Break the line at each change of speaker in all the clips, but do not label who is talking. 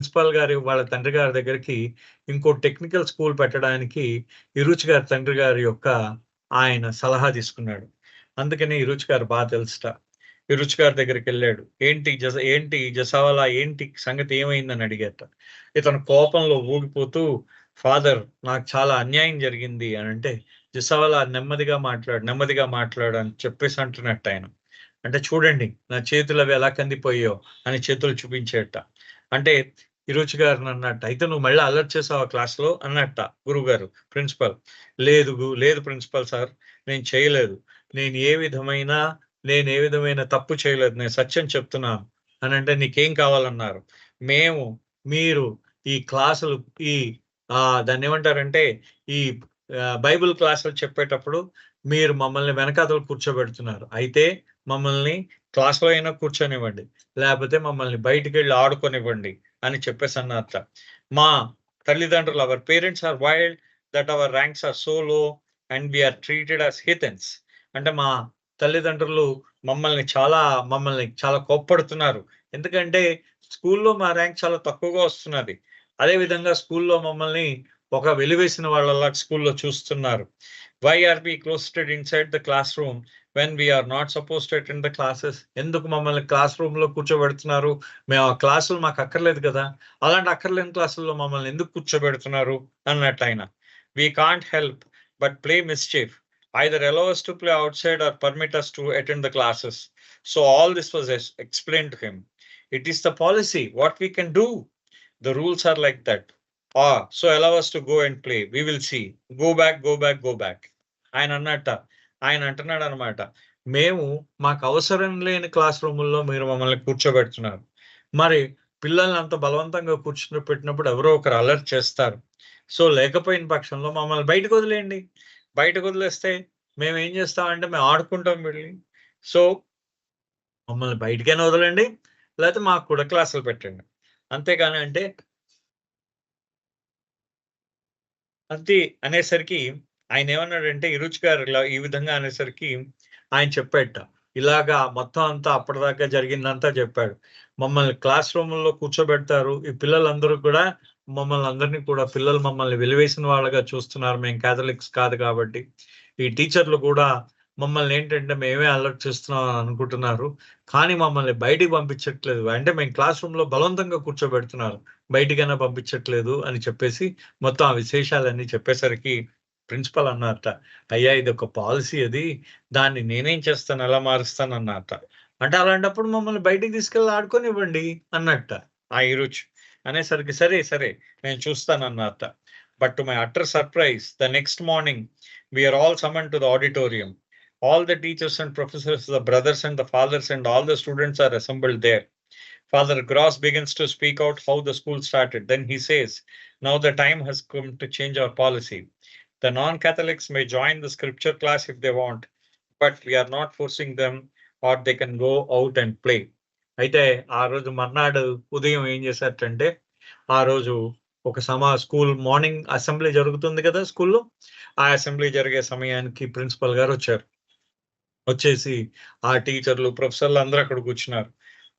Principal గారి వాళ్ళ తండ్రి గారి దగ్గరికి ఇంకో టెక్నికల్ స్కూల్ పెట్టడానికి ఇరుచి గారి తండ్రి గారి యొక్క ఆయన సలహా తీసుకున్నాడు. అందుకని ఇరుచి గారు తెలుసుట. ఇరుచి గారి దగ్గరికి వెళ్ళాడు. ఏంటి జసావలా ఏంటి సంగతి ఏమైందని అడిగాట. ఇతను కోపంలో ఊగిపోతూ, ఫాదర్ నాకు చాలా అన్యాయం జరిగింది అని అంటే, జసావలా నెమ్మదిగా మాట్లాడు అని చెప్పేసి అంటున్నట్టు ఆయన. అంటే చూడండి నా చేతులు అవి ఎలా కందిపోయాయో అని చేతులు చూపించేట. అంటే ఇరుచి గారిని అన్నట్ట, అయితే నువ్వు మళ్ళీ అలర్ట్ చేసావా క్లాస్లో అన్నట్ట గురువు గారు ప్రిన్సిపల్. లేదు ప్రిన్సిపల్ సార్, నేను చేయలేదు. నేను ఏ విధమైన తప్పు చేయలేదు, నేను సత్యం చెప్తున్నాను అని అంటే, నీకేం కావాలన్నారు. మీరు ఈ క్లాసులు దాన్ని ఏమంటారంటే ఈ బైబిల్ క్లాసులు చెప్పేటప్పుడు మీరు మమ్మల్ని వెనకాతలు కూర్చోబెడుతున్నారు. అయితే మమ్మల్ని క్లాస్లో అయినా కూర్చొనివ్వండి, లేకపోతే మమ్మల్ని బయటికి వెళ్ళి ఆడుకొనివ్వండి అని చెప్పేసి అన్నట్ట. మా తల్లిదండ్రులు, our parents are wild that our ranks are so low and we are treated as heathens. అంటే మా తల్లిదండ్రులు మమ్మల్ని చాలా కోప్పడుతున్నారు. ఎందుకంటే స్కూల్లో మా ర్యాంక్ చాలా తక్కువగా వస్తున్నది. అదే విధంగా స్కూల్లో మమ్మల్ని ఒక వెలివేసిన వాళ్ళలా స్కూల్లో చూస్తున్నారు. Why are we closeted inside the classroom when we are not supposed to attend the classes. ఎందుకు మమ్మల్ని క్లాస్ రూమ్ లో కూర్చోబెడుతున్నారు? మేము ఆ క్లాసులు మాకు అక్కర్లేదు కదా, అలాంటి అక్కర్లేని క్లాసుల్లో మమ్మల్ని ఎందుకు కూర్చోబెడుతున్నారు అన్నట్టు ఆయన. We can't help but play mischief. Either allow us to play outside or permit us to attend the classes. So all this was explained to him. It is the policy. What we can do? The rules are like that. So allow us to go and play. We will see. Go back. ఆయన అంటున్నాడు అనమాట, మాకు అవసరం లేని class రూముల్లో మీరు మమ్మల్ని కూర్చోబెడుతున్నారు. మరి పిల్లల్ని అంత బలవంతంగా పెట్టినప్పుడు ఎవరో ఒకరు అలర్ట్ చేస్తారు. సో లేకపోయిన పక్షంలో మమ్మల్ని బయటకు వదిలేయండి. బయటకు వదిలేస్తే మేము ఏం చేస్తామంటే మేము ఆడుకుంటాం వెళ్ళి. సో మమ్మల్ని బయటకైనా వదలండి, లేకపోతే మాకు కూడా క్లాసులు పెట్టండి. అంతేగాని అంటే అంతే అనేసరికి ఆయన ఏమన్నాడంటే, ఇరుచి గారు ఈ విధంగా అనేసరికి ఆయన చెప్పాట, ఇలాగా మొత్తం అంతా అప్పటిదాకా జరిగిందంతా చెప్పాడు. మమ్మల్ని క్లాస్ రూముల్లో కూర్చోబెడతారు, ఈ పిల్లలందరూ కూడా పిల్లలు మమ్మల్ని వెలివేసిన వాళ్ళగా చూస్తున్నారు. మేము క్యాథలిక్స్ కాదు కాబట్టి ఈ టీచర్లు కూడా మమ్మల్ని ఏంటంటే మేమే అలర్ట్ చేస్తున్నాం అని అనుకుంటున్నారు. కానీ మమ్మల్ని బయటికి పంపించట్లేదు. అంటే మేము క్లాస్ రూమ్ లో బలవంతంగా కూర్చోబెడుతున్నారు, బయటికైనా పంపించట్లేదు అని చెప్పేసి మొత్తం ఆ విశేషాలన్నీ చెప్పేసరికి ప్రిన్సిపల్ అన్నారట, అయ్యా ఇది ఒక పాలసీ, అది దాన్ని నేనేం చేస్తాను, ఎలా మారుస్తాను అన్నట. అంటే అలాంటప్పుడు మమ్మల్ని బయటికి తీసుకెళ్ళి ఆడుకొనివ్వండి అన్నట్ట ఆ ఇరుచి. అనేసరికి సరే నేను చూస్తాను అన్నట. But to my utter surprise the next morning we are all summoned to the auditorium. All the teachers and professors, the brothers and the fathers and all the students are assembled there. Father Gross begins to speak out how the school started. Then he says, now the time has come to change our policy. The non-Catholics may join the scripture class if they want, but we are not forcing them, or they can go out and play. అయితే ఆ రోజు మర్నాడు ఉదయం ఏం చేశారంటే, ఆ రోజు ఒక స్కూల్ మార్నింగ్ అసెంబ్లీ జరుగుతుంది కదా స్కూల్లో, ఆ అసెంబ్లీ జరిగే సమయానికి ప్రిన్సిపల్ గారు వచ్చేసి ఆ టీచర్లు ప్రొఫెసర్లు అందరూ అక్కడ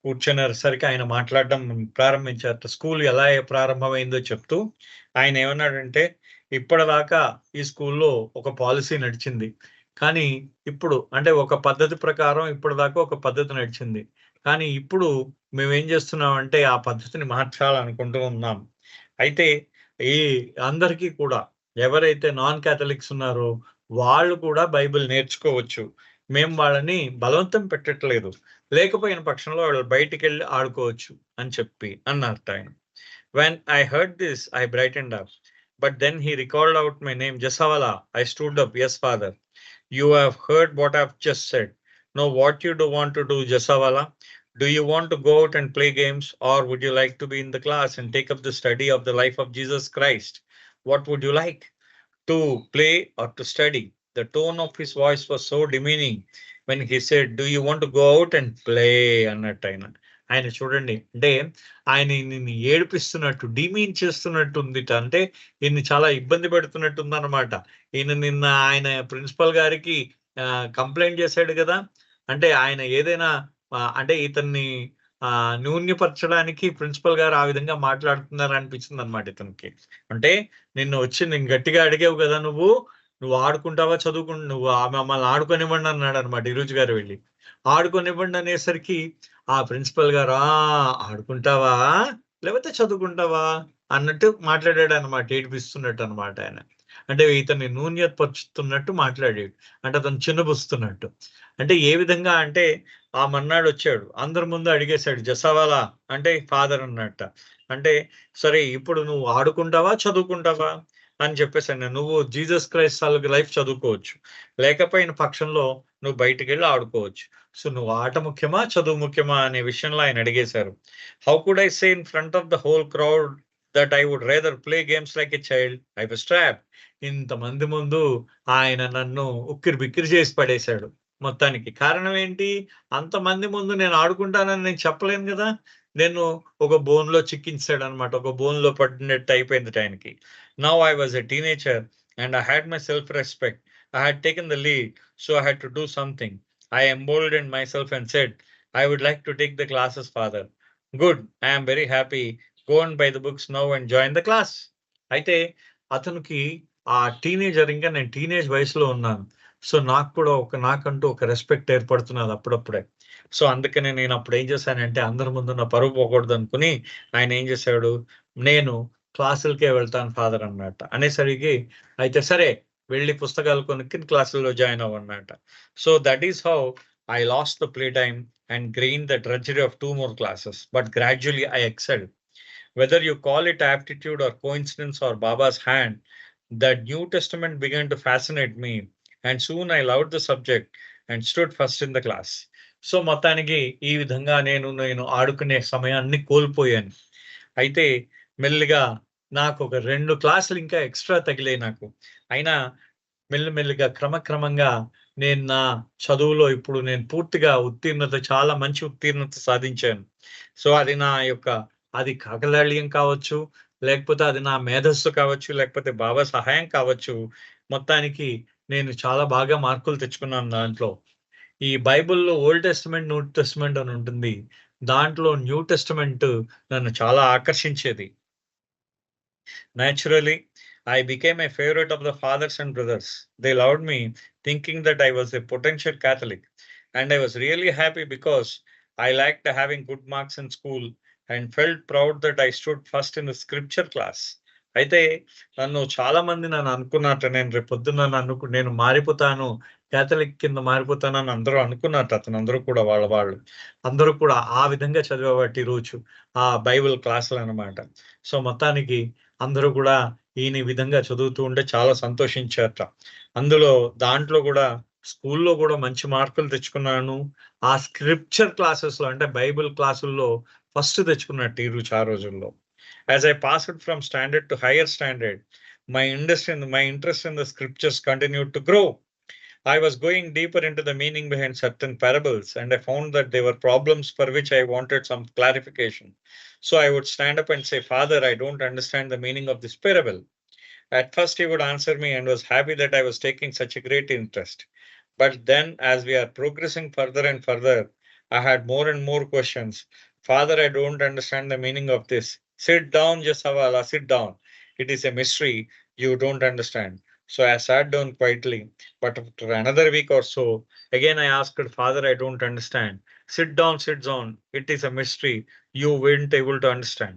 కూర్చునేసరికి ఆయన మాట్లాడడం ప్రారంభించారు. స్కూల్ ఎలా ప్రారంభమైందో చెప్తూ ఆయన ఏమన్నాడంటే, ఇప్పటిదాకా ఈ స్కూల్లో ఒక పాలసీ నడిచింది, కానీ ఇప్పుడు అంటే ఒక పద్ధతి ప్రకారం ఇప్పటిదాకా ఒక పద్ధతి నడిచింది, కానీ ఇప్పుడు మేమేం చేస్తున్నామంటే ఆ పద్ధతిని మార్చాలనుకుంటూ ఉన్నాం. అయితే ఈ అందరికీ కూడా ఎవరైతే నాన్ క్యాథలిక్స్ ఉన్నారో వాళ్ళు కూడా బైబిల్ నేర్చుకోవచ్చు, మేము వాళ్ళని బలవంతం పెట్టట్లేదు, లేకపోయిన పక్షంలో వాళ్ళు బయటికి వెళ్ళి ఆడుకోవచ్చు అని చెప్పి అన్నారు ఆయన. When I heard this, I brightened up. But then he recalled out my name, Jasavala. I stood up. Yes, father. You have heard what I've just said. Now, what you do want to do, Jasavala? Do you want to go out and play games, or would you like to be in the class and take up the study of the life of Jesus Christ? What would you like? To play or to study? The tone of his voice was so demeaning when he said, do you want to go out and play? అన్నట్టు ఆయన చూడండి, అంటే ఆయన నిన్ను ఏడిపిస్తున్నట్టు, demean చేస్తున్నట్టు ఉంది, అంటే ఈయన్ని చాలా ఇబ్బంది పెడుతున్నట్టుంది అనమాట. నిన్న ఆయన ప్రిన్సిపల్ గారికి కంప్లైంట్ చేశాడు కదా, అంటే ఆయన ఏదైనా అంటే ఇతన్ని న్యూన్యపరచడానికి ప్రిన్సిపల్ గారు ఆ విధంగా మాట్లాడుతున్నారు అనిపించింది అనమాట ఇతనికి. అంటే నేను గట్టిగా అడిగావు కదా నువ్వు ఆడుకుంటావా నువ్వు మమ్మల్ని ఆడుకోనివ్వండి అన్నాడు అనమాట ఈరోజు గారు వెళ్ళి. ఆడుకోనివ్వండి అనేసరికి ఆ ప్రిన్సిపల్ గారు ఆడుకుంటావా లేకపోతే చదువుకుంటావా అన్నట్టు మాట్లాడాడు అనమాట, ఏడిపిస్తున్నట్టు అనమాట ఆయన. అంటే ఇతన్ని న్యూన్యపరుచుతున్నట్టు మాట్లాడాడు, అంటే అతను చిన్నబుస్తున్నట్టు. అంటే ఏ విధంగా అంటే ఆ మర్నాడు వచ్చాడు, అందరి ముందు అడిగేశాడు జసావాలా అంటే ఫాదర్ అన్నట్ట. అంటే సరే ఇప్పుడు నువ్వు ఆడుకుంటావా చదువుకుంటావా అని చెప్పేసాను. నువ్వు జీసస్ క్రైస్ట్ లైఫ్ చదువుకోవచ్చు, లేకపోయిన పక్షంలో నువ్వు బయటికి వెళ్ళి ఆడుకోవచ్చు. సో నువ్వు ఆట ముఖ్యమా చదువు ముఖ్యమా అనే విషయంలో ఆయన అడిగేశారు. How could I say in front of the whole crowd that I would rather play games like a child, I was trapped. ఇంతమంది ముందు ఆయన నన్ను ఉక్కిరి బిక్కిరి చేసి పడేశాడు మొత్తానికి. కారణం ఏంటి? అంతమంది ముందు నేను ఆడుకుంటానని నేను చెప్పలేను కదా. నేను ఒక బోన్లో చిక్కించాడు అనమాట, ఒక బోన్లో పడినట్టు అయిపోయింది ఆయనకి. Now I was a teenager and I had my self respect. I had taken the lead, so I had to do something. I emboldened myself and said, I would like to take the classes, father. Good, I am very happy. Go and buy the books now and join the class. అయితే అతనికి ఆ teenager, ఇంకా నేను teenage వయసులో ఉన్నాను. So నాకంటూ ఒక respect ఏర్పడుతున్నది అప్పుడప్పుడే. సో అందుకనే నేను అప్పుడు ఏం చేశానంటే అందరి ముందు నా పరువు పోకూడదు అనుకుని ఆయన ఏం చేశాడు, నేను క్లాసులకే వెళ్తాను ఫాదర్ అన్నట్ట. అనేసరికి అయితే సరే వెళ్ళి పుస్తకాలు కొనుక్కొని క్లాసుల్లో జాయిన్ అవ్వన్నమాట. So that is how I lost the play time and gained the drudgery of 2 more classes. But gradually I excelled. Whether you call it aptitude or coincidence or Baba's hand, the New Testament began to fascinate me, and soon I loved the subject and stood first in the class. So మొత్తానికి ఈ విధంగా నేను ఆడుకునే సమయాన్ని కోల్పోయాను. అయితే మెల్లిగా నాకు ఒక 2 క్లాసులు ఇంకా ఎక్స్ట్రా తగిలాయి నాకు. అయినా మెల్లిమెల్లిగా క్రమక్రమంగా నేను నా చదువులో ఇప్పుడు నేను పూర్తిగా చాలా మంచి ఉత్తీర్ణత సాధించాను. సో అది కాకతాళీయం కావచ్చు, లేకపోతే అది నా మేధస్సు కావచ్చు, లేకపోతే బాబా సహాయం కావచ్చు. మొత్తానికి నేను చాలా బాగా మార్కులు తెచ్చుకున్నాను దాంట్లో. ఈ బైబిల్‌లో ఓల్డ్ టెస్టమెంట్, న్యూ టెస్టమెంట్ అని ఉంటుంది. దాంట్లో న్యూ టెస్టమెంట్ నన్ను చాలా ఆకర్షించేది. Naturally, I became a favorite of the fathers and brothers. They loved me, thinking that I was a potential Catholic. And I was really happy because I liked having good marks in school and felt proud that I stood first in the scripture class. అయితే నన్ను అనుకున్నట్ట, నేను మారిపోతాను, Catholic కింద మారిపోతానని అందరూ అనుకున్నట్టు. అందరూ కూడా వాళ్ళు అందరూ కూడా ఆ విధంగా చదివేవాటి రోజు ఆ బైబిల్ క్లాసులు అన్నమాట. సో మొత్తానికి అందరూ కూడా ఈయన ఈ విధంగా చదువుతూ ఉంటే చాలా సంతోషించారట. దాంట్లో కూడా స్కూల్లో కూడా మంచి మార్కులు తెచ్చుకున్నాను. ఆ స్క్రిప్చర్ క్లాసెస్‌లో అంటే బైబిల్ క్లాసుల్లో ఫస్ట్ తెచ్చుకున్నట్టు ఈ ఆ రోజుల్లో. As I passed from standard to higher standard, my interest in the scriptures continued to grow. I was going deeper into the meaning behind certain parables, and I found that there were problems for which I wanted some clarification. So I would stand up and say, Father, I don't understand the meaning of this parable. At first, he would answer me and was happy that I was taking such a great interest. But then, as we are progressing further and further, I had more and more questions. Father, I don't understand the meaning of this. Sit down, Jasavala, sit down. It is a mystery you don't understand. So I sat down quietly, but after another week or so, again I asked, Father, I don't understand. Sit down, sit down. It is a mystery you weren't able to understand.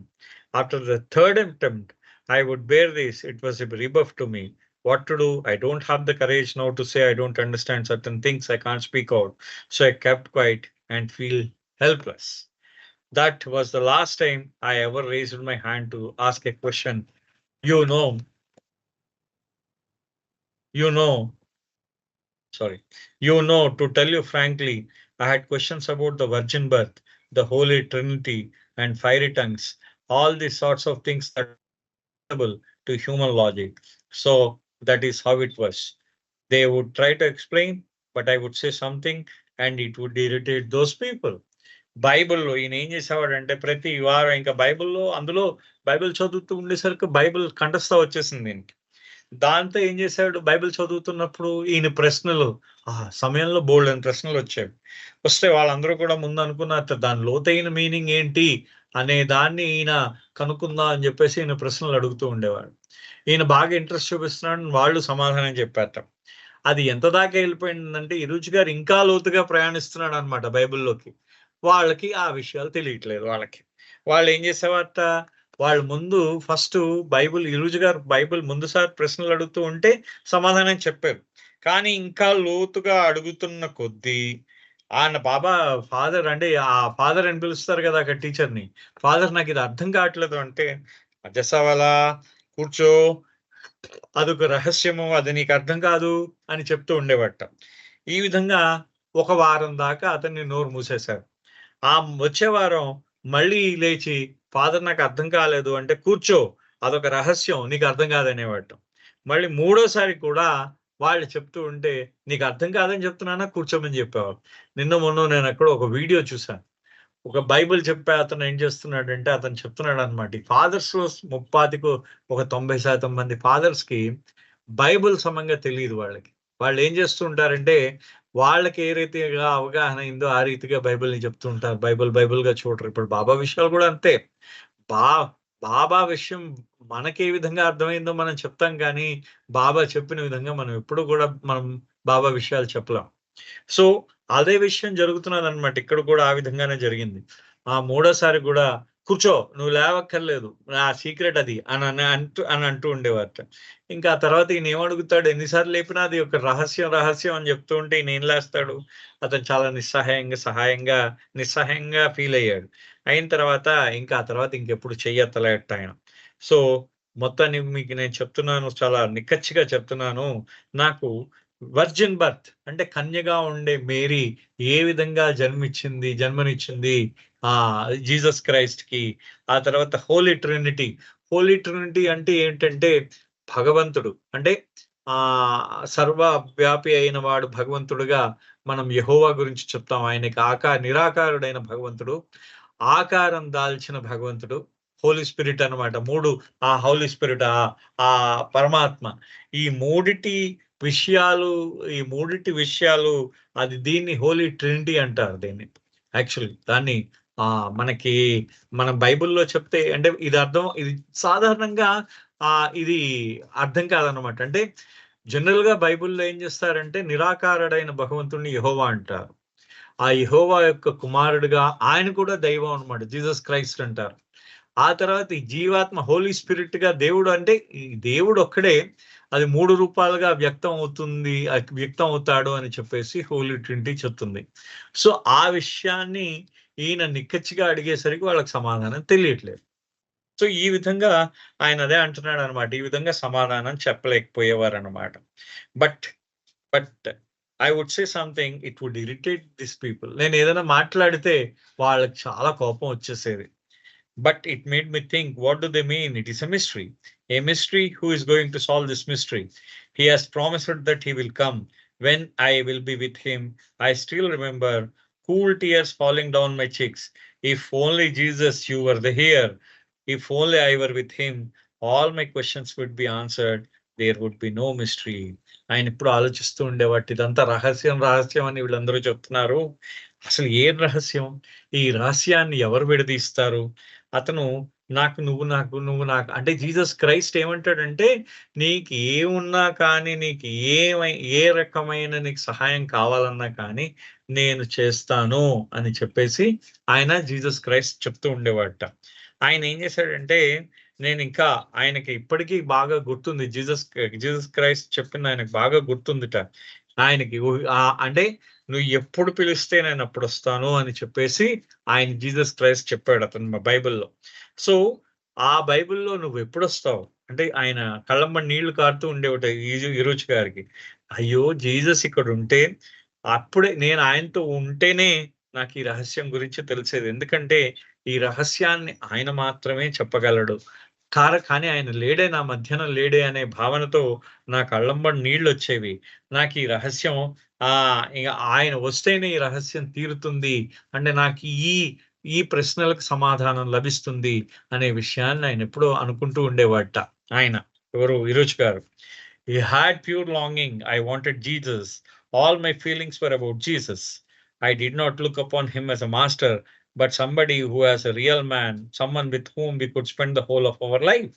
After the third attempt, I would bear this. It was a rebuff to me. What to do? I don't have the courage now to say I don't understand certain things. I can't speak out. So I kept quiet and feel helpless. That was the last time I ever raised my hand to ask a question. You know, to tell you frankly, I had questions about the virgin birth, the Holy Trinity, and fiery tongues, all these sorts of things that are able to human logic. So that is how it was. They would try to explain, but I would say something and it would irritate those people. బైబిల్‌లో ఈయన ఏం చేసేవాడంటే ప్రతి వారం ఇంకా Bible చదువుతూ ఉండేసరికి Bible కంఠస్థ వచ్చేసింది ఈయనకి. దాంతో ఏం చేశాడు, బైబిల్ చదువుతున్నప్పుడు ఈయన ప్రశ్నలు ఆ సమయంలో బోల్డెన్ని ప్రశ్నలు వచ్చాయి. వస్తే వాళ్ళందరూ కూడా ముందు అనుకున్నారు దాని లోతైన మీనింగ్ ఏంటి అనే దాన్ని ఈయన కనుక్కుందాం అని చెప్పేసి ఈయన ప్రశ్నలు అడుగుతూ ఉండేవాడు. ఈయన బాగా ఇంట్రెస్ట్ చూపిస్తున్నాడు, వాళ్ళు సమాధానం చెప్పారట. అది ఎంత దాకా వెళ్ళిపోయిందంటే ఇరుచి గారు ఇంకా లోతుగా ప్రయాణిస్తున్నాడు అనమాట బైబిల్లోకి. వాళ్ళకి ఆ విషయాలు తెలియట్లేదు వాళ్ళకి. వాళ్ళు ఏం చేసేవారట, వాళ్ళు ముందు ఫస్ట్ ఇరుజు గారు బైబిల్ ముందుసారి ప్రశ్నలు అడుగుతూ ఉంటే సమాధానం చెప్పారు. కానీ ఇంకా లోతుగా అడుగుతున్న కొద్దీ ఆయన ఫాదర్ అంటే ఆ ఫాదర్ అని పిలుస్తారు కదా అక్కడ టీచర్‌ని. ఫాదర్ నాకు ఇది అర్థం కావట్లేదు అంటే, "అజసవలా కూర్చో, అదొక రహస్యము. అది నీకు అర్థం కాదు" అని చెప్తూ ఉండేవాడట. ఈ విధంగా ఒక వారం దాకా అతన్ని నోరు మూసేశారు. వచ్చే వారం మళ్ళీ లేచి ఫాదర్ నాకు అర్థం కాలేదు అంటే, "కూర్చో, అదొక రహస్యం. నీకు అర్థం కాదనేవాడట." మళ్ళీ మూడోసారి కూడా వాళ్ళు చెప్తూ ఉంటే, "నీకు అర్థం కాదని చెప్తున్నానా, కూర్చోమని" చెప్పేవారు. నిన్న మొన్న నేనెక్కడో ఒక వీడియో చూసాను. ఒక బైబిల్ చెప్పే అతను ఏం చేస్తున్నాడంటే, అతను చెప్తున్నాడనమాట. ఈ ఫాదర్స్‌లో ముప్పాతికు ఒక 90% మంది ఫాదర్స్‌కి బైబిల్ సమంగా తెలీదు వాళ్ళకి. వాళ్ళేం చేస్తూ ఉంటారంటే, వాళ్ళకి ఏ రీతిగా అవగాహన అయిందో ఆ రీతిగా బైబిల్‌ని చెప్తూ ఉంటారు. బైబిల్‌గా చూడరు. ఇప్పుడు బాబా విషయాలు కూడా అంతే. బా బాబా విషయం మనకే విధంగా అర్థమైందో మనం చెప్తాం కానీ, బాబా చెప్పిన విధంగా మనం ఎప్పుడు కూడా బాబా విషయాలు చెప్పలేం. సో, అదే విషయం జరుగుతున్నదనమాట. ఇక్కడ కూడా ఆ విధంగానే జరిగింది. మూడోసారి గూడా "కూర్చో, నువ్వు లేవక్కర్లేదు. నా సీక్రెట్ అది" అని అంటూ ఉండేవారట. ఇంకా ఆ తర్వాత ఈయన ఏమడుగుతాడు, ఎన్ని సార్లు లేపినా అది ఒక రహస్యం, రహస్యం అని చెప్తూ ఉంటే ఈయన ఏం లేస్తాడు? అతను చాలా నిస్సహాయంగా ఫీలయ్యాడు. అయిన తర్వాత ఇంకా ఆ తర్వాత ఇంకెప్పుడు చెయ్యెత్తలేడట ఆయన. సో, మొత్తానికి మీకు నేను చెప్తున్నాను, చాలా నిక్కచ్చిగా చెప్తున్నాను. నాకు వర్జిన్ బర్త్ అంటే కన్యగా ఉండే మేరీ ఏ విధంగా జన్మనిచ్చింది జీసస్ క్రైస్ట్‌కి. ఆ తర్వాత హోలీ ట్రినిటీ అంటే ఏంటంటే భగవంతుడు. అంటే సర్వవ్యాపి అయిన వాడు భగవంతుడుగా మనం యెహోవా గురించి చెప్తాం. ఆయనకి నిరాకారుడైన భగవంతుడు, ఆకారం దాల్చిన భగవంతుడు, హోలీ స్పిరిట్ అన్నమాట. హోలీ స్పిరిట్ ఆ పరమాత్మ. ఈ మూడిటి ఈ మూడిటి విషయాలు దీన్ని హోలీ ట్రినిటీ అంటారు దీన్ని. యాక్చువల్లీ దాన్ని మనకి మన బైబిల్‌లో చెప్తే అంటే ఇది సాధారణంగా ఇది అర్థం కాదనమాట. అంటే జనరల్‌గా బైబిల్‌లో ఏం చేస్తారంటే నిరాకారుడైన భగవంతుడిని యెహోవా అంటారు. ఆ యెహోవా యొక్క కుమారుడుగా ఆయన కూడా దైవం అన్నమాట. జీసస్ క్రైస్ట్ అంటారు. ఆ తర్వాత ఈ జీవాత్మ హోలీ స్పిరిట్‌గా దేవుడు అంటే ఈ దేవుడు ఒక్కడే. అది 3 రూపాలుగా వ్యక్తం అవుతాడు అని చెప్పేసి హోలీ ట్రినిటీ చెప్తుంది. సో, ఆ విషయాన్ని ఈయన నిక్కచ్చిగా అడిగేసరికి వాళ్ళకి సమాధానం తెలియట్లేదు. సో, ఈ విధంగా ఆయన అదే అంటున్నాడనమాట. ఈ విధంగా సమాధానం చెప్పలేకపోయేవారనమాట. But, but I would say something it would irritate these people. నేనేదైనా మాట్లాడితే వాళ్ళకి చాలా కోపం వచ్చేసేది. But it made me think, what do they mean? It is a mystery. A mystery. Who is going to solve this mystery? He has promised that he will come when I will be with him. I still remember cool tears falling down my cheeks. If only Jesus, you were here. If only I were with him, all my questions would be answered. There would be no mystery. ఆయన ఎప్పుడు ఆలోచిస్తూ ఉండేవాటి ఇదంతా రహస్యం అని వీళ్ళందరూ చెప్తున్నారు. అసలు ఏం రహస్యం? ఈ రహస్యాన్ని ఎవరు విడదీస్తారు? అతను నువ్వు నాకు అంటే జీసస్ క్రైస్ట్ ఏమంటాడంటే, నీకు ఏమున్నా కానీ, నీకు ఏ రకమైన నీకు సహాయం కావాలన్నా కానీ, నేను చేస్తాను అని చెప్పేసి జీసస్ క్రైస్ట్ చెప్తూ ఉండేవాడట. ఆయన ఏం చేశాడంటే, ఆయనకి ఇప్పటికీ బాగా గుర్తుంది. జీసస్ క్రైస్ట్ చెప్పింది ఆయనకు బాగా గుర్తుందిట. ఆయనకి అంటే నువ్వు ఎప్పుడు పిలిస్తే నేను అప్పుడు వస్తాను అని చెప్పేసి జీసస్ క్రైస్ట్ చెప్పాడు అతను బైబిల్‌లో. సో, ఆ బైబిల్‌లో నువ్వు ఎప్పుడొస్తావు? అంటే ఆయన కళ్ళమ్మట నీళ్లు కారుతూ ఉండేవట ఇరుచి గారికి. అయ్యో! జీసస్ ఇక్కడ ఉంటే అప్పుడే నేను ఆయనతో ఉంటేనే నాకు ఈ రహస్యం గురించి తెలిసేది. ఎందుకంటే ఈ రహస్యాన్ని ఆయన మాత్రమే చెప్పగలడు. కానీ ఆయన లేడే, నా మధ్యన లేడే అనే భావనతో నా కళ్ళమ్మట నీళ్లొచ్చేవి. నాకు ఈ రహస్యం ఇగ ఆయన వస్తేనే ఈ రహస్యం తీరుతుంది. అంటే నాకు ఈ ప్రశ్నలకు సమాధానం లభిస్తుంది అనే విషయాన్ని ఆయన ఎప్పుడూ అనుకుంటూ ఉండేవాడట ఆయన. ఎవరు విరోచ్ గారు. He had pure longing. I wanted Jesus. All my feelings were about Jesus. I did not look upon him as a master, but somebody who has a real man, someone with whom we could spend the whole of our life.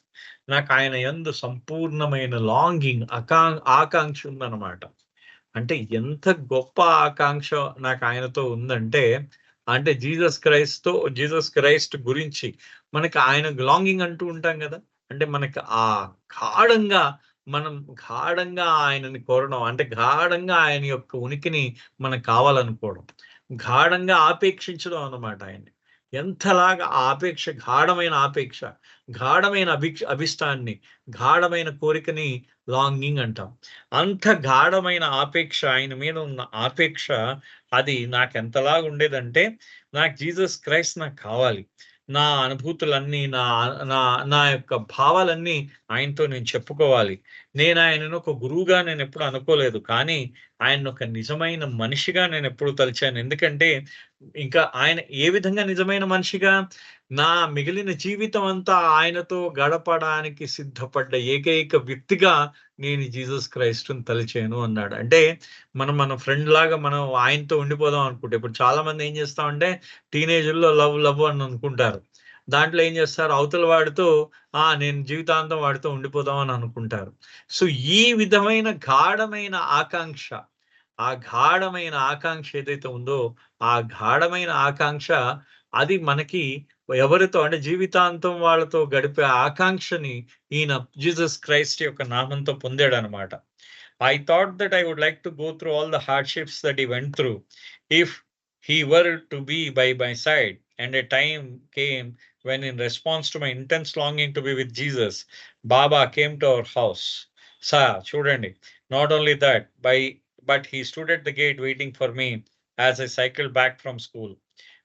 నాకు ఆయన యందు సంపూర్ణమైన longing ఆకాంక్ష ఉందన్నమాట. అంటే ఎంత గొప్ప ఆకాంక్ష నాకు ఆయనతో ఉందంటే, అంటే జీసస్ క్రైస్ట్ గురించి మనకి ఆయన లాంగింగ్ అంటూ ఉంటాం కదా. అంటే మనకి ఆ గాఢంగా మనం గాఢంగా ఆయనని కోరడం, అంటే గాఢంగా ఆయన యొక్క ఉనికిని మనకు కావాలనుకోవడం, గాఢంగా ఆపేక్షించడం అన్నమాట ఆయన్ని. ఎంతలాగా గాఢమైన ఆపేక్ష, గాఢమైన అభిష్టాన్ని, గాఢమైన కోరికని లాంగింగ్ అంటాం. అంత గాఢమైన ఆపేక్ష, ఆయన మీద ఉన్న ఆపేక్ష, అది నాకెంతలాగా ఉండేదంటే, నాకు జీసస్ క్రైస్ట్ నాకు కావాలి. నా అనుభూతులన్నీ, నా నా నా యొక్క భావాలన్నీ ఆయనతో నేను చెప్పుకోవాలి. నేను ఆయనను ఒక గురువుగా నేను ఎప్పుడు అనుకోలేదు. కానీ ఆయన ఒక నిజమైన మనిషిగా నేను ఎప్పుడు తలిచాను. ఎందుకంటే ఇంకా ఆయన ఏ విధంగా నిజమైన మనిషిగా, నా మిగిలిన జీవితం అంతా ఆయనతో గడపడానికి సిద్ధపడ్డ ఏకైక వ్యక్తిగా నేను జీసస్ క్రైస్ట్‌ని తలిచాను అన్నాడు. అంటే మన ఫ్రెండ్ లాగా మనం ఆయనతో ఉండిపోదాం అనుకుంటే, ఇప్పుడు చాలా మంది ఏం చేస్తామంటే టీనేజ్‌లో లవ్ అని అనుకుంటారు. దాంట్లో ఏం చేస్తారు, అవతల వాడితో నేను జీవితాంతం వాడితో ఉండిపోదాం అని అనుకుంటారు. సో ఈ విధమైన గాఢమైన ఆకాంక్ష, ఆ గాఢమైన ఆకాంక్ష ఏదైతే ఉందో, ఆ గాఢమైన ఆకాంక్ష అది మనకి ఎవరితో అంటే జీవితాంతం వాళ్ళతో గడిపే ఆకాంక్షని ఈయన జీసస్ క్రైస్ట్ యొక్క నామంతో పొందాడనమాట. I thought that I would like to go through all the hardships that he went through if he were to be by my side. And a time came when, in response to my intense longing to be with Jesus, Baba came to our house. Chudandi. Not only that, but he stood at the gate waiting for me as I cycled back from school.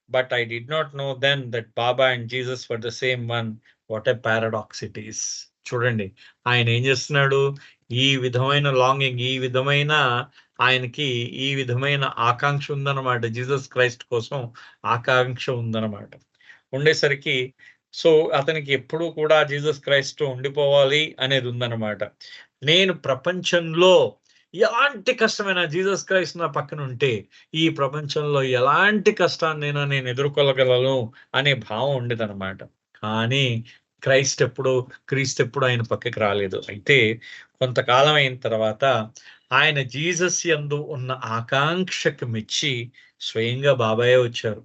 But I did not know then that Baba and Jesus were the same one. What a paradox it is. చూడండి, ఆయన ఏం చేస్తున్నాడు, ఈ విధమైన longing, ఈ విధమైన ఆయనకి ఈ విధమైన ఆకాంక్ష ఉందన్నమాట. జీసస్ క్రైస్ట్ కోసం ఆకాంక్ష ఉందన్నమాట. ఉండేసరికి సో అతనికి ఎప్పుడూ కూడా జీసస్ క్రైస్ట్ ఉండిపోవాలి అనేది ఉందన్నమాట. నేను ప్రపంచంలో ఎలాంటి కష్టమైన జీసస్ క్రైస్ట్ నా పక్కన ఉంటే, ఈ ప్రపంచంలో ఎలాంటి కష్టాన్నైనా నేను ఎదుర్కోగలను అనే భావం ఉండేదన్నమాట. కానీ క్రీస్తు ఎప్పుడు ఆయన పక్కకి రాలేదు. అయితే కొంతకాలం అయిన తర్వాత ఆయన జీసస్ యందు ఉన్న ఆకాంక్షకు మెచ్చి స్వయంగా బాబాయే వచ్చారు.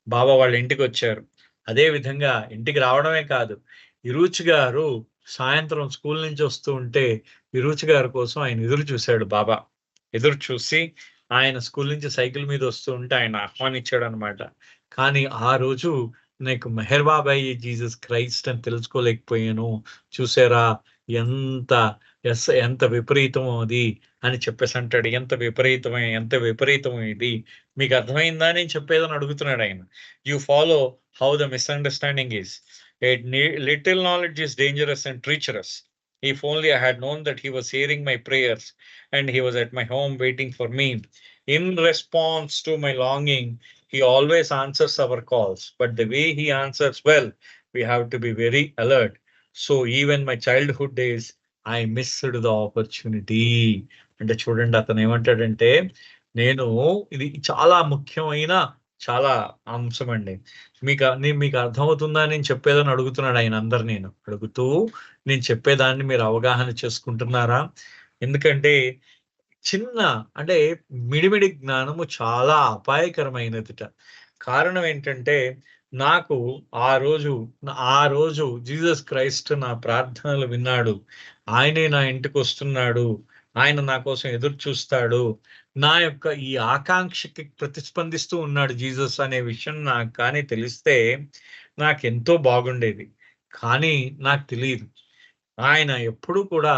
బాబా వాళ్ళ ఇంటికి వచ్చారు. అదే విధంగా ఇంటికి రావడమే కాదు, విరూచ్ గారు సాయంత్రం స్కూల్ నుంచి వస్తూ ఉంటే విరూచ్ గారి కోసం ఆయన ఎదురు చూశాడు. బాబా ఎదురు చూసి ఆయన స్కూల్ నుంచి సైకిల్ మీద వస్తూ ఉంటే ఆయన ఆహ్వానించాడు అనమాట. కానీ ఆ రోజు నాకు మెహర్ బాబాయ్ జీసస్ క్రైస్ట్ అని తెలుసుకోలేకపోయాను. చూసారా ఎంత విపరీతం అది అని చెప్పేసి అంటాడు. ఎంత విపరీతం ఇది, మీకు అర్థమైందా అని చెప్పేదని అడుగుతున్నాడు ఆయన. You follow how the misunderstanding is. Little knowledge is dangerous and treacherous. If only I had known that he was hearing my prayers and he was at my home waiting for me. In response to my longing, he always answers our calls. But the way he answers, well, we have to be very alert. So even my childhood days, I missed the opportunity. అంటే చూడండి, అతను ఏమంటాడంటే, నేను ఇది చాలా ముఖ్యమైన చాలా అంశం అండి. మీకు అర్థమవుతుందా నేను చెప్పేదని అడుగుతున్నాడు ఆయన. అందరు నేను అడుగుతూ నేను చెప్పేదాన్ని మీరు అవగాహన చేసుకుంటున్నారా? ఎందుకంటే అంటే మిడిమిడి జ్ఞానము చాలా అపాయకరమైనదిట. కారణం ఏంటంటే, నాకు ఆ రోజు జీసస్ క్రైస్ట్ నా ప్రార్థనలు విన్నాడు. ఆయనే నా ఇంటికి వస్తున్నాడు. ఆయన నా కోసం ఎదురు చూస్తాడు. నా యొక్క ఈ ఆకాంక్షకి ప్రతిస్పందిస్తూ ఉన్నాడు జీసస్ అనే విషయం నాకు కానీ తెలిస్తే నాకెంతో బాగుండేది. కానీ నాకు తెలియదు. ఆయన ఎప్పుడూ కూడా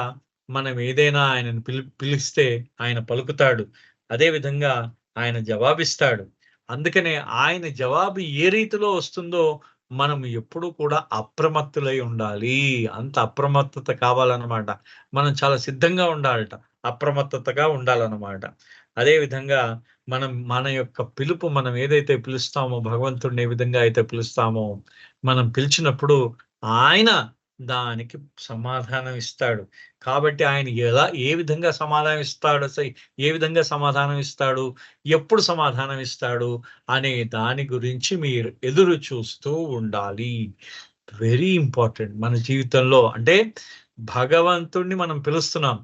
మనం ఏదైనా ఆయనను పిలిస్తే ఆయన పలుకుతాడు. అదే విధంగా ఆయన జవాబిస్తాడు. అందుకనే ఆయన జవాబు ఏ రీతిలో వస్తుందో మనం ఎప్పుడూ కూడా అప్రమత్తులై ఉండాలి. అంత అప్రమత్తత కావాలన్నమాట. మనం చాలా సిద్ధంగా ఉండాలట, అప్రమత్తతగా ఉండాలన్నమాట. అదే విధంగా మన యొక్క పిలుపు, మనం ఏదైతే పిలుస్తామో, భగవంతుడిని ఏ విధంగా అయితే పిలుస్తామో, మనం పిలిచినప్పుడు ఆయన దానికి సమాధానం ఇస్తాడు. కాబట్టి ఆయన ఏ విధంగా సమాధానం ఇస్తాడు, ఏ విధంగా సమాధానం ఇస్తాడు, ఎప్పుడు సమాధానం ఇస్తాడు అనే దాని గురించి మీరు ఎదురు చూస్తూ ఉండాలి. వెరీ ఇంపార్టెంట్ మన జీవితంలో. అంటే భగవంతుడిని మనం పిలుస్తున్నాం.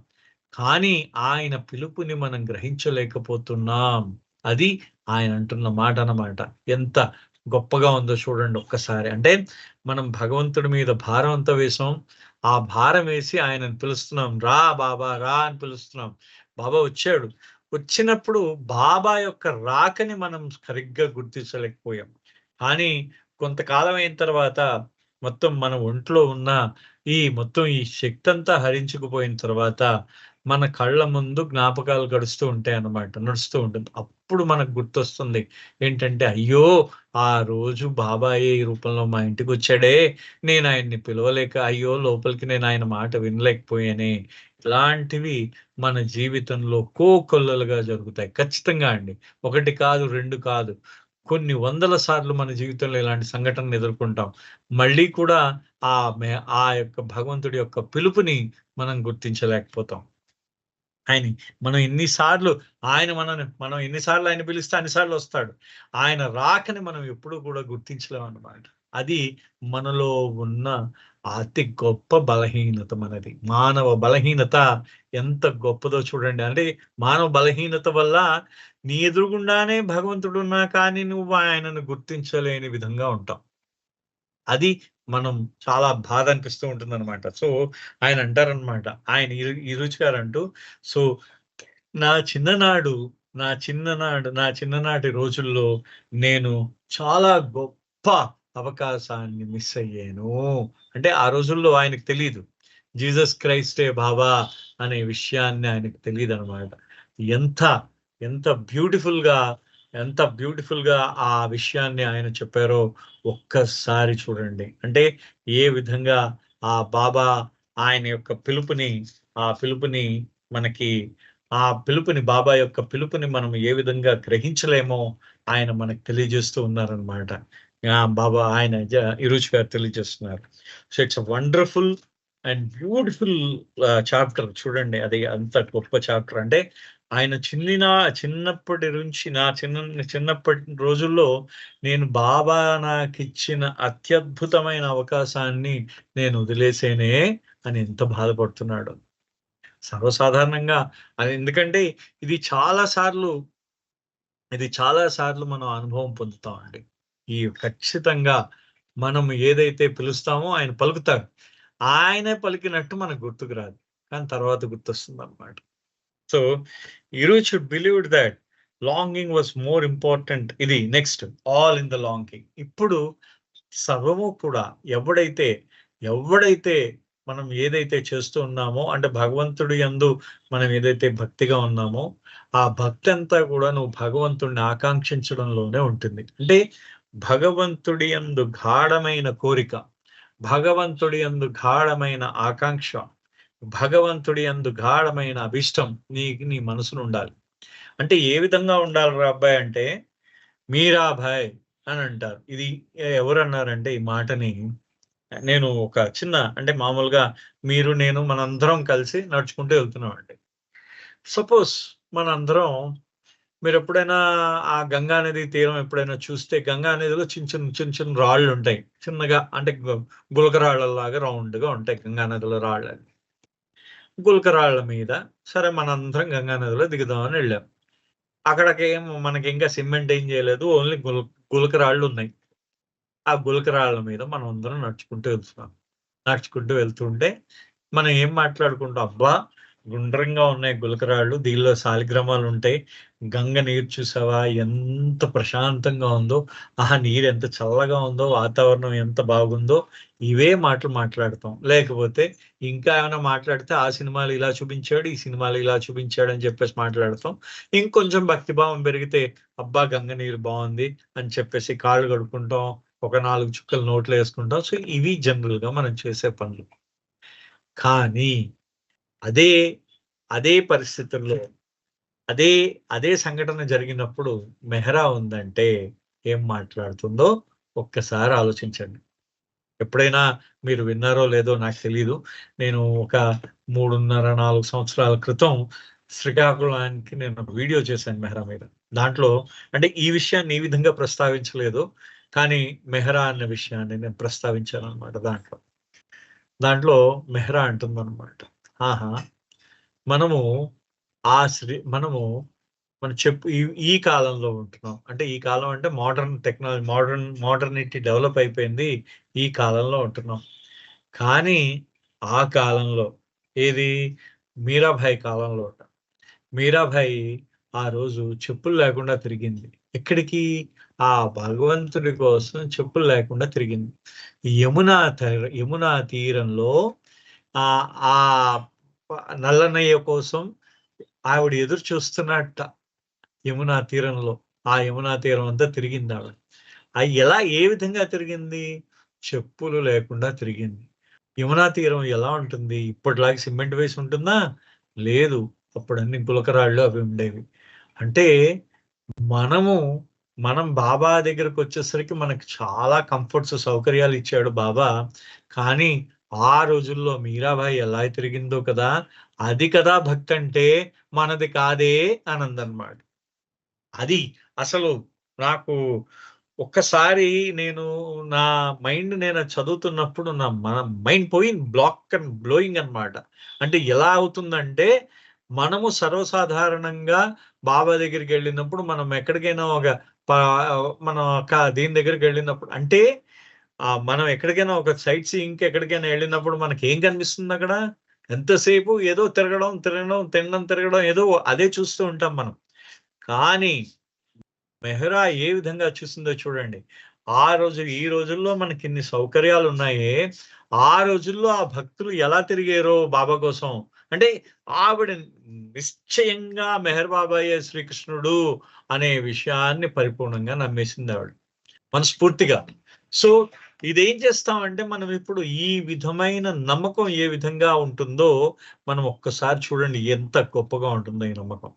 కానీ ఆయన పిలుపుని మనం గ్రహించలేకపోతున్నాం. అది ఆయన అంటున్న మాట అన్నమాట. ఎంత గొప్పగా ఉందో చూడండి ఒక్కసారి. అంటే మనం భగవంతుడి మీద భారం అంతా వేసాం. ఆ భారం వేసి ఆయనను పిలుస్తున్నాం. రా బాబా రా అని పిలుస్తున్నాం. బాబా వచ్చాడు. వచ్చినప్పుడు బాబా యొక్క రాకని మనం సరిగ్గా గుర్తించలేకపోయాం. కానీ కొంతకాలం అయిన తర్వాత మొత్తం మన ఒంట్లో ఉన్న మొత్తం ఈ శక్తంతా హరించుకుపోయిన తర్వాత మన కళ్ళ ముందు జ్ఞాపకాలు గడుస్తూ ఉంటాయన్నమాట. నడుస్తూ ఉంటుంది. అప్పుడు మనకు గుర్తొస్తుంది. ఏంటంటే, అయ్యో! ఆ రోజు బాబాయే ఈ రూపంలో మా ఇంటికొచ్చాడే. నేను ఆయన్ని పిలవలేక అయ్యో! లోపలికి నేను ఆయన మాట వినలేకపోయానే. ఇలాంటివి మన జీవితంలో కోకొల్లలుగా జరుగుతాయి. ఖచ్చితంగా అండి. 1 కాదు, 2 కాదు. కొన్ని వందల సార్లు మన జీవితంలో ఇలాంటి సంఘటనలు ఎదుర్కొంటాం. మళ్ళీ కూడా ఆ ఆ యొక్క భగవంతుడి యొక్క పిలుపుని మనం గుర్తించలేకపోతాం. ఆయన మనం ఎన్ని సార్లు మనం ఎన్ని సార్లు ఆయన పిలిస్తే అన్ని సార్లు వస్తాడు. ఆయన రాకని మనం ఎప్పుడూ కూడా గుర్తించలేమన్నమాట. అది మనలో ఉన్న అతి గొప్ప బలహీనత మనది. మానవ బలహీనత ఎంత గొప్పదో చూడండి. అంటే మానవ బలహీనత వల్ల నీ ఎదురుగుండానే భగవంతుడున్నా కానీ నువ్వు ఆయనను గుర్తించలేని విధంగా ఉంటావు. అది మనం చాలా బాధ అనిపిస్తూ ఉంటుందన్నమాట. సో, ఆయన అంటారనమాట. ఆయన ఇరుచి గారంటూ సో, నా చిన్ననాడు, నా చిన్ననాటి రోజుల్లో నేను చాలా గొప్ప అవకాశాన్ని మిస్ అయ్యాను. అంటే ఆ రోజుల్లో ఆయనకు తెలీదు. జీసస్ క్రైస్టే బాబా అనే విషయాన్ని ఆయనకు తెలీదనమాట. ఎంత, ఎంత బ్యూటిఫుల్‌గా, ఎంత బ్యూటిఫుల్‌గా ఆ విషయాన్ని ఆయన చెప్పారో ఒక్కసారి చూడండి. అంటే ఏ విధంగా ఆ బాబా ఆయన యొక్క ఆ పిలుపుని మనకి బాబా యొక్క పిలుపుని మనం ఏ విధంగా గ్రహించలేమో ఆయన మనకు తెలియజేస్తూ ఉన్నారనమాట. బాబా ఆయన ఇరుచి గారు తెలియజేస్తున్నారు. So, it's a wonderful and beautiful chapter చూడండి. అది అంత గొప్ప చాప్టర్. అంటే ఆయన చిన్నప్పటి నుంచి చిన్నప్పటి రోజుల్లో నేను బాబా నాకిచ్చిన అత్యద్భుతమైన అవకాశాన్ని నేను వదిలేసేనే అని ఎంత బాధపడుతున్నాడో. సర్వసాధారణంగా అది ఎందుకంటే ఇది చాలా సార్లు ఇది చాలా సార్లు మనం అనుభవం పొందుతామండి. ఖచ్చితంగా మనం ఏదైతే పిలుస్తామో ఆయన పలుకుతాడు. ఆయనే పలికినట్టు మనకు గుర్తుకు రాదు. కానీ తర్వాత గుర్తొస్తుందన్నమాట. So, Iru should believed that longing was more important. ఇది next all in the longing. ఇప్పుడు సర్వము కూడా ఎవడైతే మనం ఏదైతే చేస్తూ ఉన్నామో అంటే భగవంతుడి యందు మనం ఏదైతే భక్తిగా ఉన్నామో, ఆ భక్తి అంతా కూడా నువ్వు భగవంతుడిని ఆకాంక్షించడంలోనే ఉంటుంది. అంటే భగవంతుడి యందు గాఢమైన కోరిక, భగవంతుడి యందు గాఢమైన ఆకాంక్ష, భగవంతుడి యందు గాఢమైన అభిష్టం నీ మనసునుండాలి. అంటే ఏ విధంగా ఉండాలిరా అబ్బాయి అంటే, మీరాబాయ్ అని అంటారు. ఇది ఎవరన్నారంటే ఈ మాటని నేను ఒక అంటే మామూలుగా మీరు నేను మనందరం కలిసి నడుచుకుంటూ వెళ్తున్నామండి. సపోజ్ మనందరం మీరెప్పుడైనా ఆ గంగా నది తీరం ఎప్పుడైనా చూస్తే గంగా నదిలో చిన్న రాళ్ళుంటాయి. చిన్నగా అంటే గులకరాళ్ళలాగా రౌండ్‌గా ఉంటాయి గంగా నదిలో రాళ్ళని. గులకరాళ్ళ మీద సరే మనందరం గంగా నదిలో దిగుదామని ఎళ్ళాం. మనకింకా సిమెంట్ ఏం చేయలేదు. ఓన్లీ గులకరాళ్ళున్నాయి. ఆ గులకరాళ్ళ మీద మనం అందరం నడుచుకుంటూ వెళ్తున్నాం. నడుచుకుంటూ వెళ్తుంటే మనం ఏం మాట్లాడుకుంటాం, అబ్బా! గుండ్రంగా ఉన్నాయి గులకరాళ్ళు. దీనిలో శాలిగ్రామాలుంటాయి. గంగ నీరు చూసావా? ఎంత ప్రశాంతంగా ఉందో. ఆహా! నీరు ఎంత చల్లగా ఉందో. వాతావరణం ఎంత బాగుందో. ఇవే మాటలు మాట్లాడతాం. లేకపోతే ఇంకా ఏమైనా మాట్లాడితే ఆ సినిమాలో ఇలా చూపించాడు, ఈ సినిమాలో ఇలా చూపించాడు అని చెప్పేసి మాట్లాడతాం. ఇంకొంచెం భక్తిభావం పెరిగితే అబ్బా! గంగ నీరు బావుంది అని చెప్పేసి కాళ్ళు కడుక్కుంటాం. ఒక 4 చుక్కలు నోట్లో యేసుకుంటాం. సో, ఇవి జనరల్‌గా మనం చేసే పనులు. కానీ అదే, అదే పరిస్థితుల్లో అదే, అదే సంఘటన జరిగినప్పుడు మెహరా ఉందంటే ఏం మాట్లాడుతుందో ఒక్కసారి ఆలోచించండి. ఎప్పుడైనా మీరు విన్నారో లేదో నాకు తెలీదు. నేను ఒక 3.5-4 సంవత్సరాల క్రితం శ్రీకాకుళానికి నేను ఒక వీడియో చేశాను మెహ్రా మీద. దాంట్లో అంటే ఈ విషయాన్ని ఈ విధంగా ప్రస్తావించలేదు. కానీ మెహ్రా అన్న విషయాన్ని నేను ప్రస్తావించాననమాట దాంట్లో. దాంట్లో మెహ్రా అంటుందనమాట, ఆహా! మనము మనము మనం ఈ కాలంలో ఉంటున్నాం. అంటే ఈ కాలం అంటే మోడర్న్ టెక్నాలజీ, మోడర్నిటీ డెవలప్ అయిపోయింది. ఈ కాలంలో ఉంటున్నాం. కానీ ఆ కాలంలో ఏది మీరాబాయి కాలంలో మీరాబాయి ఆ రోజు చెప్పులు లేకుండా తిరిగింది. ఎక్కడికి? ఆ భగవంతుడి కోసం చెప్పులు లేకుండా తిరిగింది. యమునా తీరంలో ఆ నల్లనయ్య కోసం ఆవిడ ఎదురు చూస్తున్నట్ట యమునా తీరంలో. ఆ యమునా తీరం అంతా తిరిగింది ఆవిడ. ఏ విధంగా తిరిగింది? చెప్పులు లేకుండా తిరిగింది. యమునా తీరం ఎలా ఉంటుంది? ఇప్పటిలాగా సిమెంట్ వేసి ఉంటుందా? లేదు. అప్పుడన్ని గులకరాళ్ళు అవి ఉండేవి. అంటే మనం బాబా దగ్గరకొచ్చేసరికి మనకు చాలా కంఫర్ట్స్, సౌకర్యాలు ఇచ్చాడు బాబా. కానీ ఆ రోజుల్లో మీరాబాయి ఎలా తిరిగిందో కదా! అది కదా భక్తంటే, మనది కాదే అనందనమాట. అది అసలు నాకు ఒక్కసారి నా మైండ్ నేను చదువుతున్నప్పుడు మన మైండ్ పోయింది. బ్లోయింగ్ అన్నమాట. అంటే ఎలా అవుతుందంటే, మనము సర్వసాధారణంగా బాబా దగ్గరికెళ్ళినప్పుడు మనం ఎక్కడికైనా ప మనం దీని దగ్గరికెళ్ళినప్పుడు అంటే మనం ఎక్కడికైనా ఒక సైట్ సీయింగ్‌కి ఎక్కడికైనా ఎళ్ళినప్పుడు మనకేం కనిపిస్తుందక్కడ? ఎంతసేపు ఏదో తిరగడం, తినడం, తిరగడం ఏదో అదే చూస్తూ ఉంటాం మనం. కానీ మెహ్రా ఏ విధంగా చూసిందో చూడండి. ఈ రోజుల్లో మనకిన్ని సౌకర్యాలున్నాయే, ఆ రోజుల్లో ఆ భక్తులు ఎలా తిరిగారో బాబా కోసం. అంటే ఆవిడ నిశ్చయంగా మెహర్ బాబాయే శ్రీకృష్ణుడు అనే విషయాన్ని పరిపూర్ణంగా నమ్మేసిందావిడ. మనస్ఫూర్తిగా. సో, ఇదేం చేస్తామంటే మనం ఇప్పుడు ఈ విధమైన నమ్మకం ఏ విధంగా ఉంటుందో, మనం ఒక్కసారి చూడండి ఎంత గొప్పగా ఉంటుందో ఈ నమ్మకం.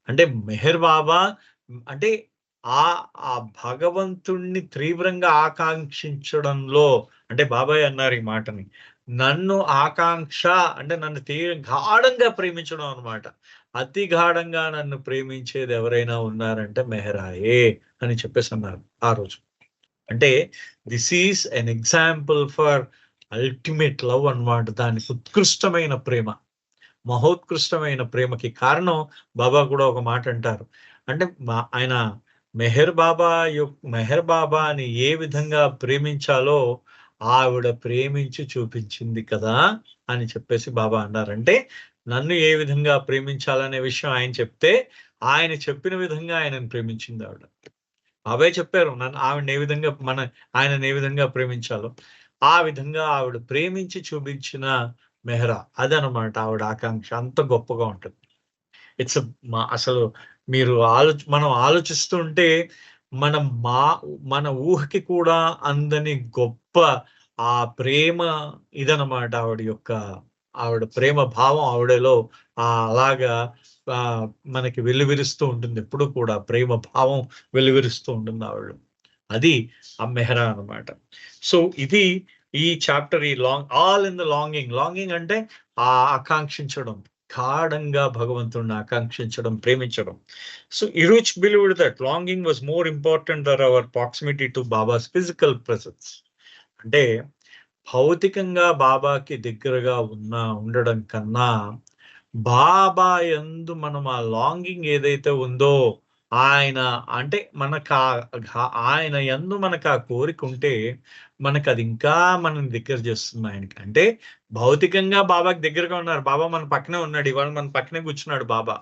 అంటే మెహర్ బాబా అంటే ఆ భగవంతుణ్ణి తీవ్రంగా ఆకాంక్షించడంలో అంటే బాబాయ్ అన్నారు ఈ మాటని. నన్ను అంటే నన్ను గాఢంగా ప్రేమించడం అన్నమాట. అతి గాఢంగా నన్ను ప్రేమించేది ఎవరైనా ఉన్నారంటే మెహరాయే అని చెప్పేసన్నారు ఆ రోజు. అంటే this is an example for ultimate love అన్నమాట. దానికి ఉత్కృష్టమైన ప్రేమ. మహోత్కృష్టమైన ప్రేమకి కారణం బాబా కూడా ఒక మాట అంటారు. అంటే ఆయన మెహర్ బాబాని ఏ విధంగా ప్రేమించాలో ఆవిడ ప్రేమించి చూపించింది కదా! అని చెప్పేసి బాబా అన్నారు. అంటే నన్ను ఏ విధంగా ప్రేమించాలనే విషయం ఆయన చెప్తే, ఆయన చెప్పిన విధంగా ఆయనను ప్రేమించింది ఆవిడ. బాబాయ్ చెప్పారు ఆయనను ఏ విధంగా ప్రేమించాలో. ఆ విధంగా ఆవిడ ప్రేమించి చూపించిన మెహ్రా. అదనమాట ఆవిడ ఆకాంక్ష. అంత గొప్పగా ఉంటుంది. ఇట్స్ అసలు మనం ఆలోచిస్తూ ఉంటే మనం మన ఊహకి కూడా అందని గొప్ప ఆ ప్రేమ ఇదనమాట ఆవిడ ప్రేమ భావం ఆవిడలో అలాగా మనకి వెల్లివిరుస్తూ ఉంటుంది. ఎప్పుడు కూడా ప్రేమ భావం వెల్లివిరుస్తూ ఉంటుంది ఆవిడలో. అది ఆ మెహ్రా అన్నమాట. సో ఇది ఈ chapter all in the longing అంటే ఆకాంక్షించడం, గాఢంగా భగవంతుడిని ఆకాంక్షించడం, ప్రేమించడం. So Eruch believed that longing was more important than our proximity to Baba's physical presence. అంటే భౌతికంగా బాబాకి దగ్గరగా ఉండడం కన్నా బాబా యందు మనం ఆ లాంగింగ్ ఏదైతే ఉందో ఆయన అంటే ఆయన యందు మనకు ఆ కోరిక ఉంటే మనకది ఇంకా మనల్ని దగ్గర చేస్తుంది ఆయనకి. అంటే భౌతికంగా బాబాకి దగ్గరగా ఉన్నారు. బాబా మన పక్కనే ఉన్నాడు. ఇవాళ మన పక్కనే కూర్చున్నాడు బాబా.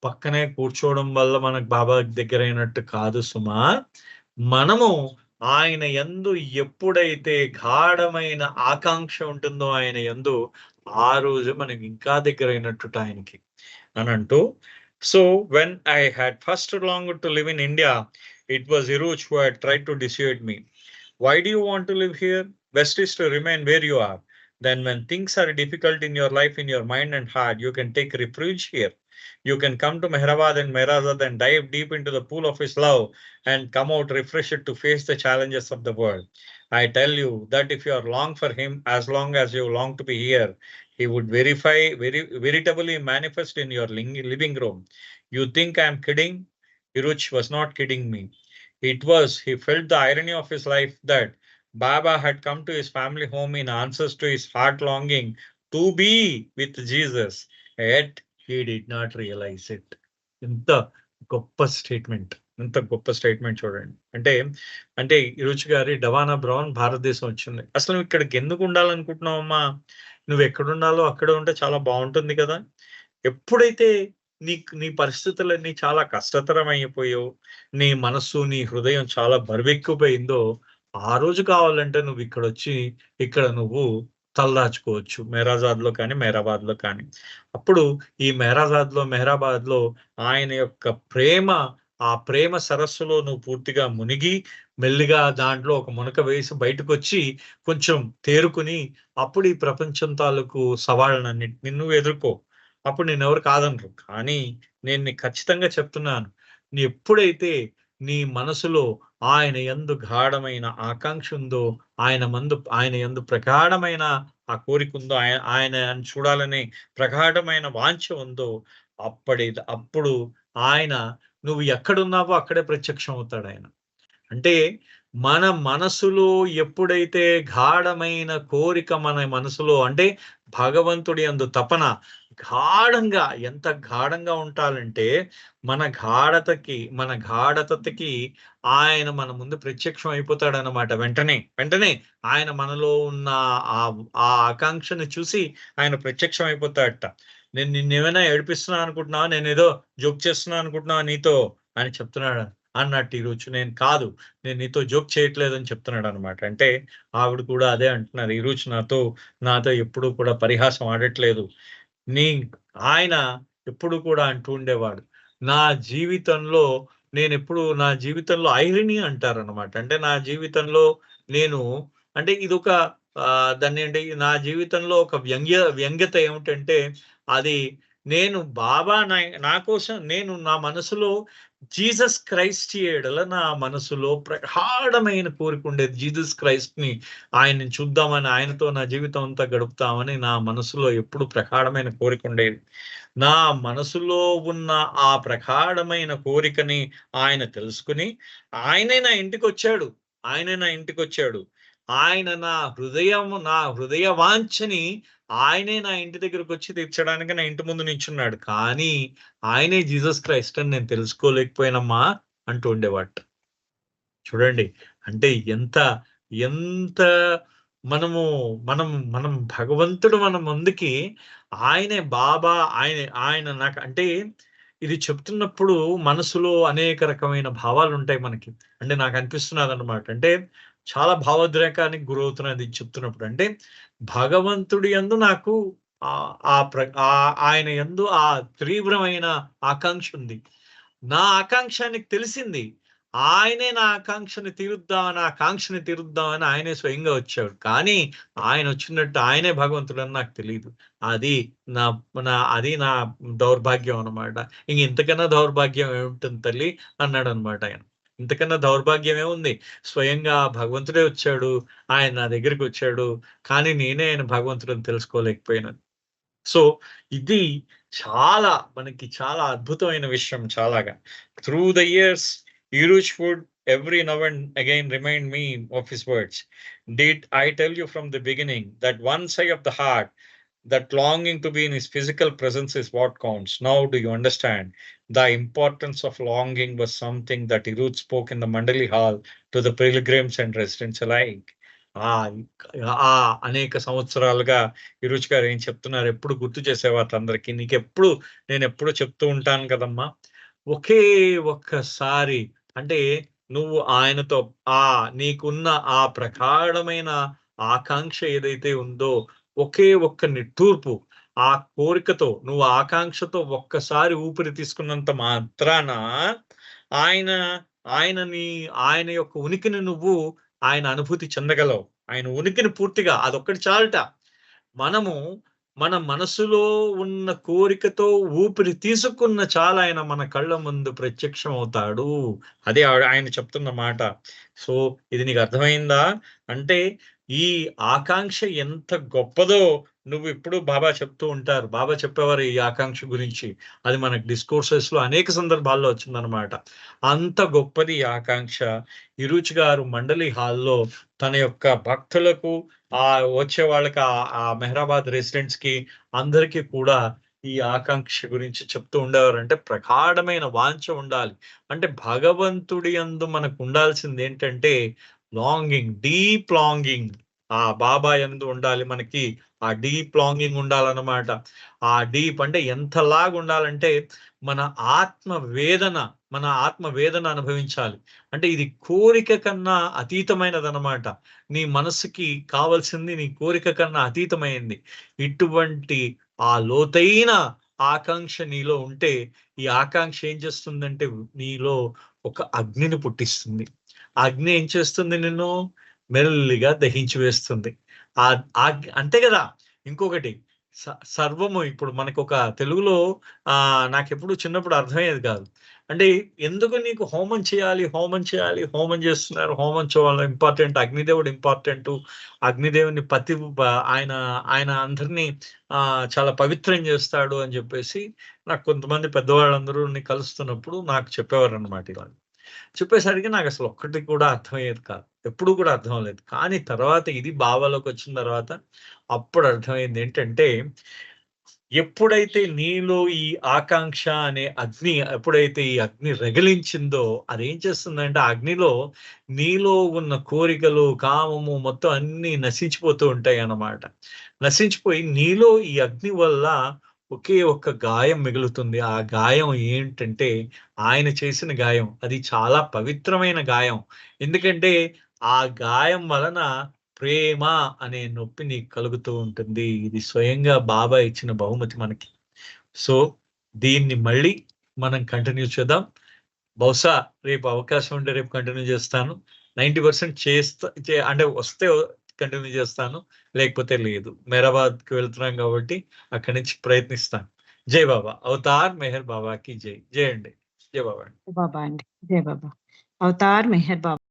పక్కనే కూర్చోవడం వల్ల మనకు బాబా దగ్గరైనట్టు కాదు సుమా. మనము ఆయన యందు ఎప్పుడైతే గాఢమైన ఆకాంక్ష ఉంటుందో ఆయన యందు, ఆ రోజు మనకి ఇంకా దగ్గరైనట్టుట ఆయనకి అనంటూ. So when I had first longed to live in India, it was Iruch who had tried to dissuade me. Why do you want to live here? Best is to remain where you are. Then when things are difficult in your life, in your mind and heart, you can take refuge here. You can come to Mehrabad and Mehrazad and dive deep into the pool of his love and come out refreshed to face the challenges of the world. I tell you that if you are long for him, as long as you long to be here, he would veritably manifest in your living room. You think I am kidding? Hiruch was not kidding me. He felt the irony of his life that Baba had come to his family home in answers to his heart longing to be with Jesus. Yet he did not realize it. ఇంత గొప్ప statement, ఇంత గొప్ప statement చూడండి. అంటే అంటే రుచి గారి డవానా brown భారతదేశం వచ్చింది. అసలు ఇక్కడికి ఎందుకు ఉండాలనుకుంటున్నావమ్మా? నువ్వు ఎక్కడుండాలో అక్కడ ఉంటే చాలా బాగుంటుంది కదా. ఎప్పుడైతే నీ పరిస్థితులన్నీ చాలా కష్టతరం అయిపోయావు, నీ మనస్సు నీ హృదయం చాలా బరువెక్కిపోయిందో, ఆ రోజు కావాలంటే నువ్వు ఇక్కడొచ్చి ఇక్కడ నువ్వు తలదాచుకోవచ్చు. మెహరాజాద్‌లో కానీ, మెహరాబాద్‌లో కానీ. అప్పుడు ఈ మెహరాజాద్‌లో, మెహరాబాద్‌లో ఆయన యొక్క ప్రేమ, ఆ ప్రేమ సరస్సులో నువ్వు పూర్తిగా మునిగి, మెల్లిగా దాంట్లో ఒక మునక వేసి బయటకొచ్చి కొంచెం తేరుకుని, అప్పుడు ఈ ప్రపంచం తాలూకు సవాళ్ళనన్నిటిని నువ్వు ఎదుర్కో. అప్పుడు నిన్నెవరు కాదనరు. కానీ నేను నీకు ఖచ్చితంగా చెప్తున్నాను. నీ ఎప్పుడైతే నీ మనసులో ఆయన యందు గాఢమైన ఆకాంక్ష ఉందో, ఆయన యందు ప్రగాఢమైన ఆ కోరిక ఉందో, ఆయన చూడాలనే ప్రగాఢమైన వాంఛ ఉందో, అప్పుడు ఆయన నువ్వు ఎక్కడున్నావో అక్కడే ప్రత్యక్షం అవుతాడు ఆయన. అంటే మన మనసులో ఎప్పుడైతే గాఢమైన కోరిక మన మనసులో, అంటే భగవంతుడి యందు తపన గాఢంగా, ఎంత గాఢంగా ఉంటాలంటే మన గాఢతకి ఆయన మన ముందు ప్రత్యక్షం అయిపోతాడనమాట. వెంటనే ఆయన మనలో ఉన్న ఆ ఆకాంక్షని చూసి ఆయన ప్రత్యక్షం అయిపోతాడట. నేను నిన్నేమైనా ఏడిపిస్తున్నా అనుకుంటున్నావా? నేనేదో జోక్ చేస్తున్నా అనుకుంటున్నావా నీతో అని చెప్తున్నాడు అన్నట్టు. ఈరోజు నేను నీతో జోక్ చేయట్లేదని చెప్తున్నాడు అనమాట. అంటే ఆవిడ కూడా అదే అంటున్నారు, ఈరోజు నాతో ఎప్పుడు కూడా పరిహాసం ఆడట్లేదు. ఆయన ఎప్పుడు కూడా అంటూ ఉండేవాడు, నా జీవితంలో ఐరనీ అంటారనమాట. అంటే నా జీవితంలో నేను, అంటే ఇదొక దాన్ని ఏంటి, నా జీవితంలో ఒక వ్యంగ్యత ఏమిటంటే, అది నేను బాబా నా కోసం నేను నా మనసులో జీసస్ క్రైస్ట్ చేయడల నా మనసులో ప్రగాఢమైన కోరిక ఉండేది. జీసస్ క్రైస్ట్ ని, ఆయన్ని చూద్దామని, ఆయనతో నా జీవితం అంతా గడుపుతామని నా మనసులో ఎప్పుడు ప్రగాఢమైన కోరిక ఉండేది. నా మనసులో ఉన్న ఆ ప్రగాఢమైన కోరికని ఆయన తెలుసుకుని ఆయనే నా ఇంటికి వచ్చాడు. ఆయన నా హృదయ వాంఛని ఆయనే నా ఇంటి దగ్గరకు వచ్చి తీర్చడానికి నా ఇంటి ముందు నించున్నాడు. కానీ ఆయనే జీసస్ క్రైస్ట్ అని నేను తెలుసుకోలేకపోయినమ్మా అంటూ ఉండేవాట. చూడండి, అంటే ఎంత మనం భగవంతుడు మన ముందుకి, ఆయనే బాబా, ఆయన నాకు, అంటే ఇది చెప్తున్నప్పుడు మనసులో అనేక రకమైన భావాలు ఉంటాయి మనకి. అంటే నాకు అనిపిస్తున్నది అనమాట. అంటే చాలా భావోద్రేకానికి గురవుతున్నది చెప్తున్నప్పుడు. అంటే భగవంతుడి యందు నాకు ఆయన యందు ఆ తీవ్రమైన ఆకాంక్ష ఉంది. నా ఆకాంక్ష ఆయనకి తెలిసింది. ఆయనే నా ఆకాంక్షని తీరుద్దామని ఆయనే స్వయంగా వచ్చాడు. కానీ ఆయన వచ్చినట్టు ఆయనే భగవంతుడని నాకు తెలియదు. అది నా దౌర్భాగ్యం అనమాట. ఇంతకన్నా దౌర్భాగ్యం ఏమిటంది తల్లి అన్నాడు అనమాట ఆయన. ఇంతకన్నా దౌర్భాగ్యం ఏముంది? స్వయంగా భగవంతుడే వచ్చాడు, ఆయన నా దగ్గరికి వచ్చాడు, కానీ నేనే ఆయన భగవంతుడని తెలుసుకోలేకపోయినాను. సో ఇది మనకి చాలా అద్భుతమైన విషయం. చాలాగా through the years Hiruch would every now and again remind me of his words. Did I tell you from the beginning that one sigh of the heart, that longing to be in his physical presence is what counts? Now do you understand? The importance of longing was something that Hiruch spoke in the Mandali Hall to the pilgrims and residents alike. అనేక సంవత్సరాలుగా హిరుచ్ గారు ఏం చెప్తున్నారు, ఎప్పుడు గుర్తు చేసేవారు అందరికి. నేను ఎప్పుడు చెప్తూ ఉంటాను కదమ్మా, ఒకే ఒక్కసారి, అంటే నువ్వు ఆయనతో నీకున్న ఆ ప్రగాఢమైన ఆకాంక్ష ఏదైతే ఉందో, ఒకే ఒక్క నిట్టూర్పు, ఆ కోరికతో నువ్వు ఆకాంక్షతో ఒక్కసారి ఊపిరి తీసుకున్నంత మాత్రాన ఆయన యొక్క ఉనికిని నువ్వు ఆయన అనుభూతి చెందగలవు. ఆయన ఉనికిని పూర్తిగా, అదొక్కటి చాలట. మనము మన మనసులో ఉన్న కోరికతో ఊపిరి తీసుకున్న చాలు ఆయన మన కళ్ళ ముందు ప్రత్యక్షం అవుతాడు. అదే ఆయన చెప్తున్న మాట. సో, ఇది నీకు అర్థమైందా? అంటే ఈ ఆకాంక్ష ఎంత గొప్పదో నువ్వు బాబా చెప్తూ ఉంటారు. బాబా చెప్పేవారు ఈ ఆకాంక్ష గురించి. అది మనకు డిస్కోర్సెస్‌లో అనేక సందర్భాల్లో వచ్చిందనమాట. అంత గొప్పది ఈ ఆకాంక్ష. ఇరుచ్ గారు మండలి హాల్‌లో తన యొక్క భక్తులకు వచ్చే వాళ్ళకి ఆ మెహరాబాద్ రెసిడెంట్స్‌కి అందరికీ కూడా ఈ ఆకాంక్ష గురించి చెప్తూ ఉండేవారు. అంటే ప్రగాఢమైన వాంఛ ఉండాలి. అంటే భగవంతుడి యందు మనకు ఉండాల్సిందేంటంటే లాంగింగ్, డీప్ లాంగింగ్. ఆ బాబా యందు ఉండాలి మనకి. ఆ డీప్ లాంగింగ్ ఉండాలన్నమాట. ఆ డీప్ అంటే ఎంతలాగా ఉండాలంటే మన ఆత్మ వేదన, మన ఆత్మ వేదన అనుభవించాలి. అంటే ఇది కోరిక కన్నా అతీతమైనదన్నమాట. నీ మనస్సుకి కావాల్సింది నీ కోరిక కన్నా అతీతమైంది. ఇటువంటి ఆ లోతైన ఆకాంక్ష నీలో ఉంటే, ఈ ఆకాంక్ష ఏం చేస్తుందంటే నీలో ఒక అగ్నిని పుట్టిస్తుంది. ఆ అగ్ని ఏం చేస్తుంది నిన్ను? మెల్లిగా దహించి వేస్తుంది. అంతే గదా! ఇంకొకటి సర్వము ఇప్పుడు మనకొక తెలుగులో నాకెప్పుడు చిన్నప్పుడు అర్థమయ్యేది కాదు. అంటే ఎందుకు నీకు హోమం చేయాలి, హోమం చేయాలి, హోమం చేస్తున్నారు, హోమం చాలా ఇంపార్టెంట్, అగ్నిదేవుడు ఇంపార్టెంటు. అగ్నిదేవుని ఆయన ఆయన అందరిని చాలా పవిత్రం చేస్తాడు అని చెప్పేసి నాకు కొంతమంది పెద్దవాళ్ళందరూని కలుస్తున్నప్పుడు నాకు చెప్పేవారన్నమాట ఇలాగ. చెప్పేసరికి నాకసలు ఒక్కటి కూడా అర్థమయ్యేది కాదు. ఎప్పుడు కూడా అర్థం అవ్వలేదు. కానీ తర్వాత ఇది భావాలోకొచ్చిన తర్వాత అప్పుడు అర్థమైందేంటంటే, ఎప్పుడైతే నీలో ఈ ఆకాంక్ష అనే అగ్ని ఎప్పుడైతే ఈ అగ్ని రగిలించిందో, అదేం చేస్తుందంటే ఆ అగ్నిలో నీలో ఉన్న కోరికలు, కామము మొత్తం అన్నీ నశించిపోతూ ఉంటాయన్నమాట. నశించిపోయి నీలో ఈ అగ్ని వల్ల ఒకే ఒక్క గాయం మిగులుతుంది. ఆ గాయం ఏంటంటే ఆయన చేసిన గాయం. అది చాలా పవిత్రమైన గాయం. ఎందుకంటే ఆ గాయం వలన ప్రేమ అనే నొప్పి నీకు కలుగుతూ ఉంటుంది. ఇది స్వయంగా బాబా ఇచ్చిన బహుమతి మనకి. సో, దీన్ని మళ్ళీ మనం కంటిన్యూ చేద్దాం. బహుశా రేపు అవకాశం ఉంటే రేపు కంటిన్యూ చేస్తాను. 90% అంటే వస్తే కంటిన్యూ చేస్తాను. లేకపోతే లేదు. మెహరాబాద్‌కి వెళ్తున్నాం కాబట్టి అక్కడి నుంచి ప్రయత్నిస్తాను. జై బాబా! అవతార్ మెహర్ బాబాకి జై. జై అండి. జై బాబా!
బాబా అండి. జై బాబా. అవతార్ మెహర్ బాబా.